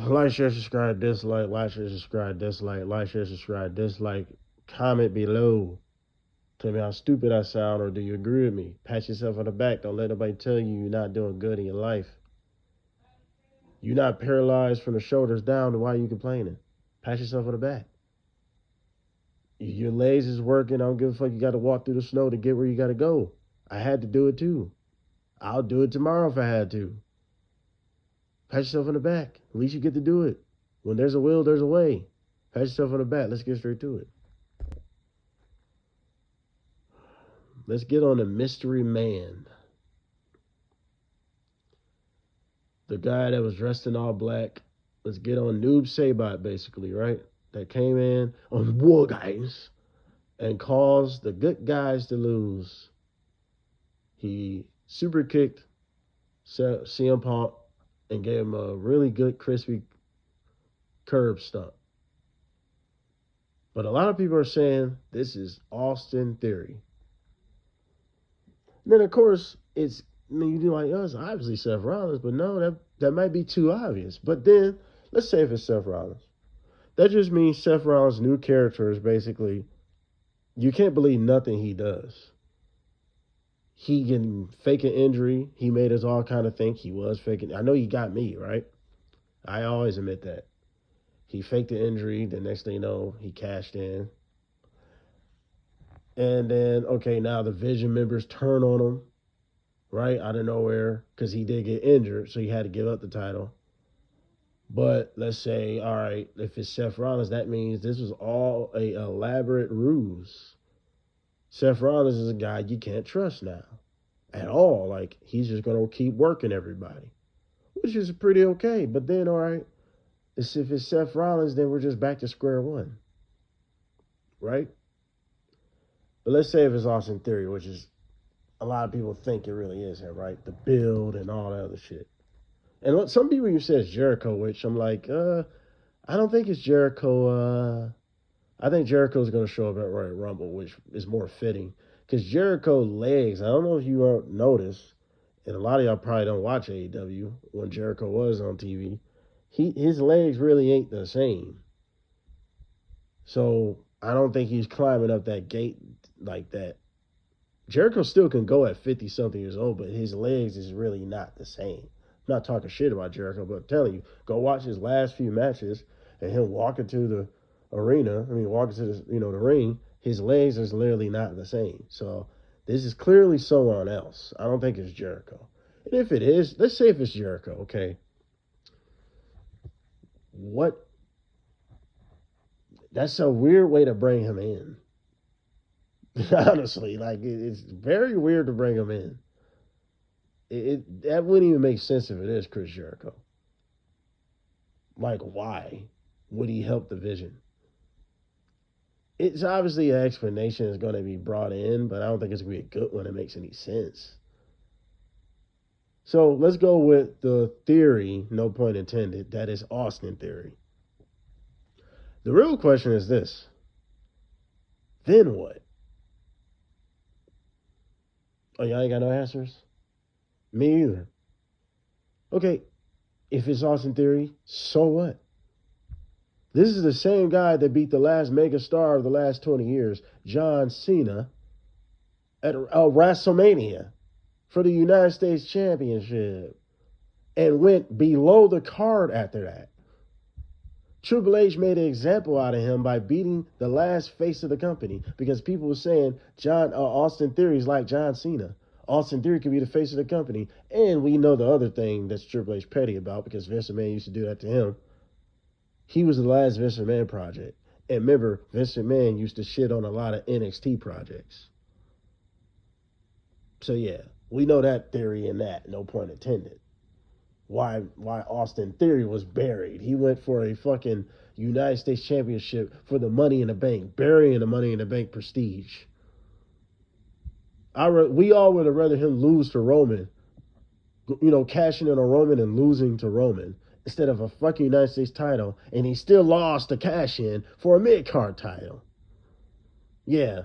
Like, share, subscribe, dislike, like, share, subscribe, dislike, like, share, subscribe, dislike. Comment below. Tell me how stupid I sound, or do you agree with me? Pat yourself on the back. Don't let nobody tell you you're not doing good in your life. You're not paralyzed from the shoulders down, then why are you complaining? Pat yourself on the back. Your legs is working. I don't give a fuck. You got to walk through the snow to get where you got to go. I had to do it too. I'll do it tomorrow if I had to. Pat yourself on the back. At least you get to do it. When there's a will, there's a way. Pat yourself on the back. Let's get straight to it. Let's get on the mystery man. The guy that was dressed in all black. Let's get on Noob Saibot, basically, right? That came in on War Games and caused the good guys to lose. He super kicked CM Punk and gave him a really good crispy curb stomp. But a lot of people are saying this is Austin Theory. And then, of course, you do like us, obviously Seth Rollins, but no, that might be too obvious. But then, let's say if it's Seth Rollins. That just means Seth Rollins' new character is basically, you can't believe nothing he does. He can fake an injury. He made us all kind of think he was faking. I know he got me, right? I always admit that. He faked the injury. The next thing you know, he cashed in. And then, okay, now the Vision members turn on him, right? Out of nowhere, because he did get injured, so he had to give up the title. But let's say, all right, if it's Seth Rollins, that means this was all a elaborate ruse. Seth Rollins is a guy you can't trust now at all. Like, he's just going to keep working everybody, which is pretty okay. But then, all right, if it's Seth Rollins, then we're just back to square one, right? But let's say if it's Austin Theory, which is a lot of people think it really is him, right? The build and all that other shit. And some people even say it's Jericho, which I'm like, I don't think it's Jericho. I think Jericho's going to show up at Royal Rumble, which is more fitting. Because Jericho's legs, I don't know if you noticed, and a lot of y'all probably don't watch AEW when Jericho was on TV. His legs really ain't the same. So I don't think he's climbing up that gate like that. Jericho still can go at 50-something years old, but his legs is really not the same. I'm not talking shit about Jericho, but I'm telling you, go watch his last few matches and him walking to the arena. Walking to the ring. His legs is literally not the same. So this is clearly someone else. I don't think it's Jericho. And if it is, let's say if it's Jericho, okay. What? That's a weird way to bring him in. Honestly, like it's very weird to bring him in. That wouldn't even make sense if it is Chris Jericho. Like, why would he help the Vision? It's obviously an explanation is going to be brought in, but I don't think it's going to be a good one that makes any sense. So let's go with the theory, no pun intended, that is Austin Theory. The real question is this. Then what? Oh, y'all ain't got no answers? Me either. Okay, if it's Austin Theory, so what? This is the same guy that beat the last mega star of the last 20 years, John Cena, at WrestleMania for the United States Championship and went below the card after that. Triple H made an example out of him by beating the last face of the company because people were saying Austin Theory is like John Cena. Austin Theory could be the face of the company. And we know the other thing that's Triple H petty about because Vince McMahon used to do that to him. He was the last Vince McMahon project. And remember, Vince McMahon used to shit on a lot of NXT projects. So yeah, we know that theory and that, no pun intended. Why Austin Theory was buried. He went for a fucking United States Championship for the Money in the Bank, burying the Money in the Bank prestige. We all would have rather him lose to Roman, cashing in on Roman and losing to Roman instead of a fucking United States title, and he still lost the cash in for a mid-card title. Yeah,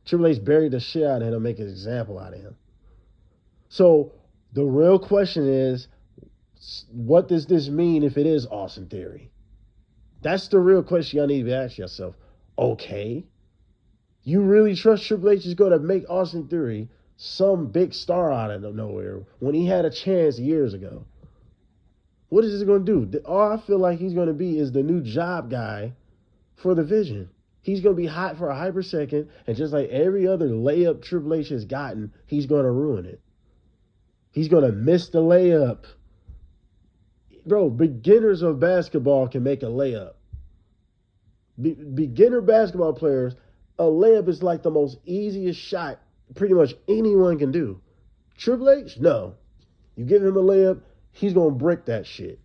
Triple H buried the shit out of him to make an example out of him. So the real question is, what does this mean if it is Austin Theory? That's the real question y'all need to ask yourself. Okay, you really trust Triple H is going to make Austin Theory some big star out of nowhere when he had a chance years ago? What is he going to do? All I feel like he's going to be is the new job guy for the Vision. He's going to be hot for a hyper second, and just like every other layup Triple H has gotten, he's going to ruin it. He's going to miss the layup. Bro, beginners of basketball can make a layup. Beginner basketball players, a layup is like the most easiest shot pretty much anyone can do. Triple H, no. You give him a layup, he's going to break that shit.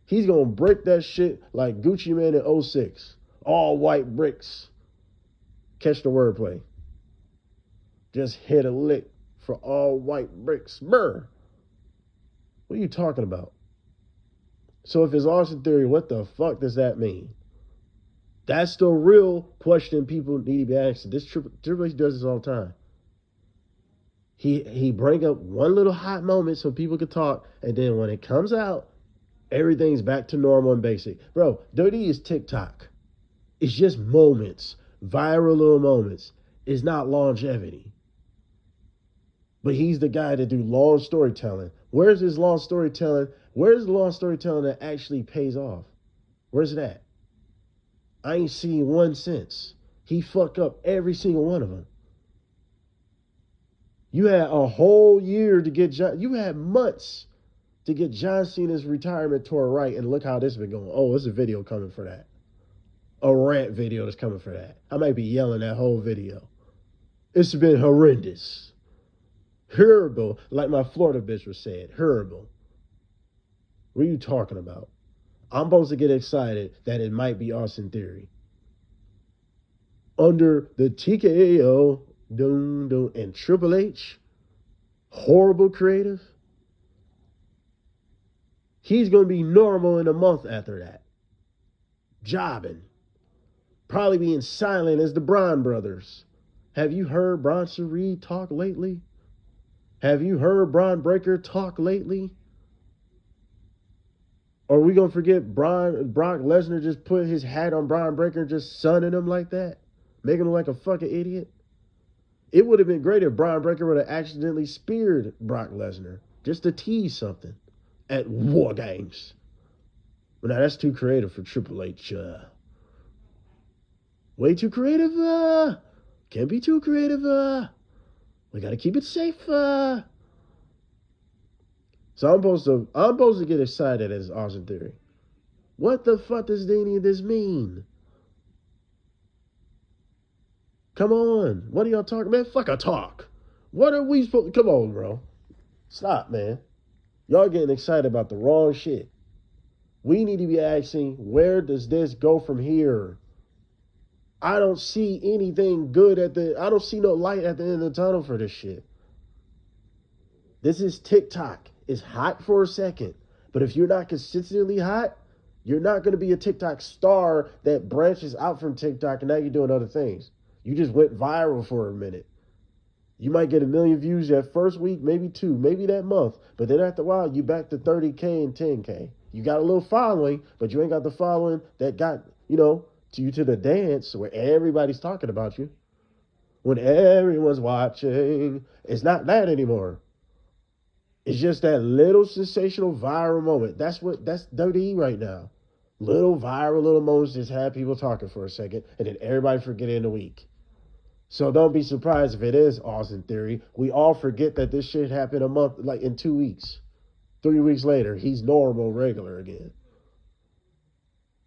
He's going to break that shit like Gucci Mane in 06. All white bricks. Catch the wordplay. Just hit a lick for all white bricks. Brr. What are you talking about? So if it's Austin Theory, what the fuck does that mean? That's the real question people need to be asking. This Triple H does this all the time. He bring up one little hot moment so people can talk, and then when it comes out, everything's back to normal and basic. Bro, WWE is TikTok. It's just moments, viral little moments. It's not longevity. But he's the guy to do long storytelling. Where's his long storytelling? Where's the long storytelling that actually pays off? Where's it at? I ain't seen one since. He fucked up every single one of them. You had a whole year to get John. You had months to get John Cena's retirement tour right, and look how this has been going. Oh, there's a video coming for that. A rant video that's coming for that. I might be yelling that whole video. It's been horrendous. Horrible, like my Florida bitch was saying. Horrible. What are you talking about? I'm supposed to get excited that it might be Austin Theory. Under the TKO, and Triple H, horrible creative. He's going to be normal in a month after that. Jobbing. Probably being silent as the Braun brothers. Have you heard Bronson Reed talk lately? Have you heard Bron Breakker talk lately? Or are we going to forget Brock Lesnar just put his hat on Bron Breakker and just sunning him like that? Making him like a fucking idiot? It would have been great if Bron Breakker would have accidentally speared Brock Lesnar just to tease something at War Games. But now that's too creative for Triple H. Way too creative. Can't be too creative. We got to keep it safe. So I'm supposed to get excited as Austin Theory. What the fuck does any of this mean? Come on. What are y'all talking, man? Fuck a talk. What are we supposed to... Come on, bro. Stop, man. Y'all getting excited about the wrong shit. We need to be asking, where does this go from here? I don't see anything good I don't see no light at the end of the tunnel for this shit. This is TikTok. It's hot for a second. But if you're not consistently hot, you're not going to be a TikTok star that branches out from TikTok and now you're doing other things. You just went viral for a minute. You might get 1 million views that first week, maybe 2, maybe that month. But then after a while, you back to 30K and 10K. You got a little following, but you ain't got the following that got, to you to the dance where everybody's talking about you. When everyone's watching, it's not that anymore. It's just that little sensational viral moment. That's WWE right now. Little viral little moments just have people talking for a second, and then everybody forget it in a week. So don't be surprised if it is Austin Theory. We all forget that this shit happened a month, like in 2 weeks. 3 weeks later, he's normal, regular again.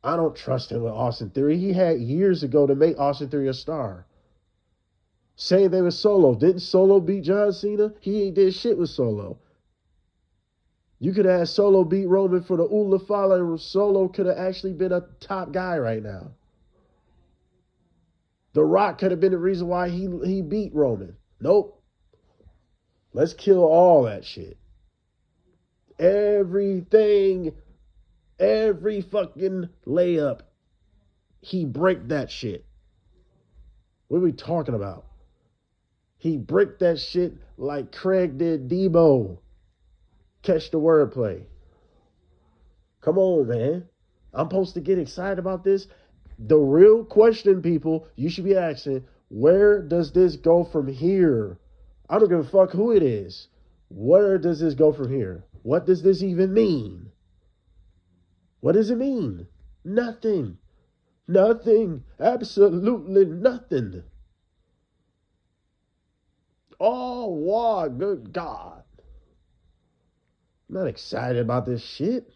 I don't trust him with Austin Theory. He had years ago to make Austin Theory a star. Same thing with Solo. Didn't Solo beat John Cena? He ain't did shit with Solo. You could have had Solo beat Roman for the Ula Fala, and Solo could have actually been a top guy right now. The Rock could have been the reason why he beat Roman. Nope. Let's kill all that shit. Everything, every fucking layup, he break that shit. What are we talking about? He break that shit like Craig did Debo. Catch the wordplay. Come on, man. I'm supposed to get excited about this. The real question, people, you should be asking, where does this go from here? I don't give a fuck who it is. Where does this go from here? What does this even mean? What does it mean? Nothing. Nothing. Absolutely nothing. Oh, wow, good God. I'm not excited about this shit.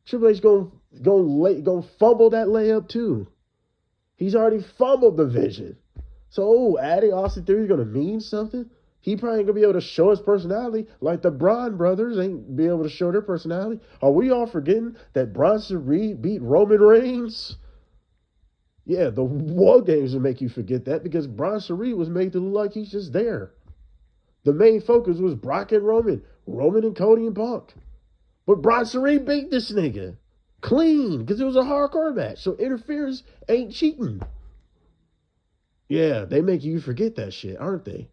Triple H gonna fumble that layup too. He's already fumbled the vision. So adding Austin Theory is gonna mean something. He probably ain't gonna be able to show his personality like the Braun brothers ain't be able to show their personality. Are we all forgetting that Bronson Reed beat Roman Reigns? Yeah, the War Games will make you forget that because Bronson Reed was made to look like he's just there. The main focus was Brock and Roman and Cody and Punk. But Bronson Reed beat this nigga clean because it was a hardcore match. So interference ain't cheating. Yeah, they make you forget that shit, aren't they?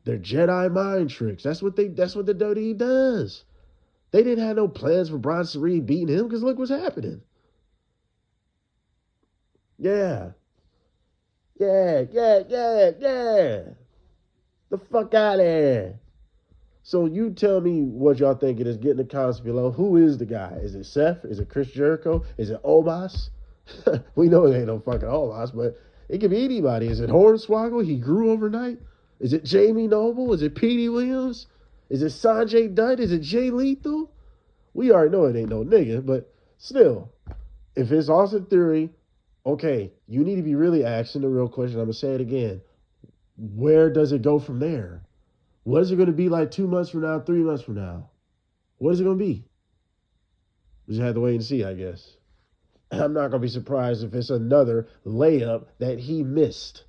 They're Jedi mind tricks. That's what the WWE does. They didn't have no plans for Bronson Reed beating him because look what's happening. Yeah. The fuck out of here. So you tell me what y'all think it is. Get in the comments below. Who is the guy? Is it Seth? Is it Chris Jericho? Is it Omos? We know it ain't no fucking Omos, but it could be anybody. Is it Hornswoggle? He grew overnight? Is it Jamie Noble? Is it Petey Williams? Is it Sanjay Dutt? Is it Jay Lethal? We already know it ain't no nigga, but still, if it's Austin Theory, okay, you need to be really asking the real question. I'm going to say it again. Where does it go from there? What is it going to be like 2 months from now, 3 months from now? What is it going to be? We just have to wait and see, I guess. I'm not going to be surprised if it's another layup that he missed.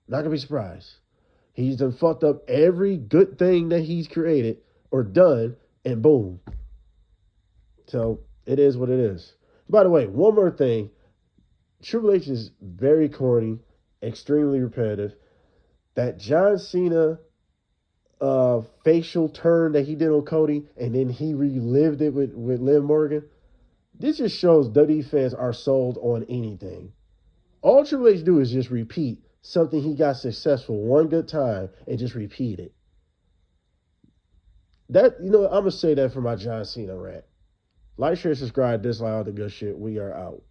Not going to be surprised. He's done fucked up every good thing that he's created or done, and boom. So it is what it is. By the way, one more thing. Triple H is very corny, extremely repetitive. That John Cena facial turn that he did on Cody, and then he relived it with Liv Morgan. This just shows WWE fans are sold on anything. All Triple H do is just repeat something he got successful one good time and just repeat it. That, I'm going to say that for my John Cena rant. Like, share, subscribe, dislike all the good shit. We are out.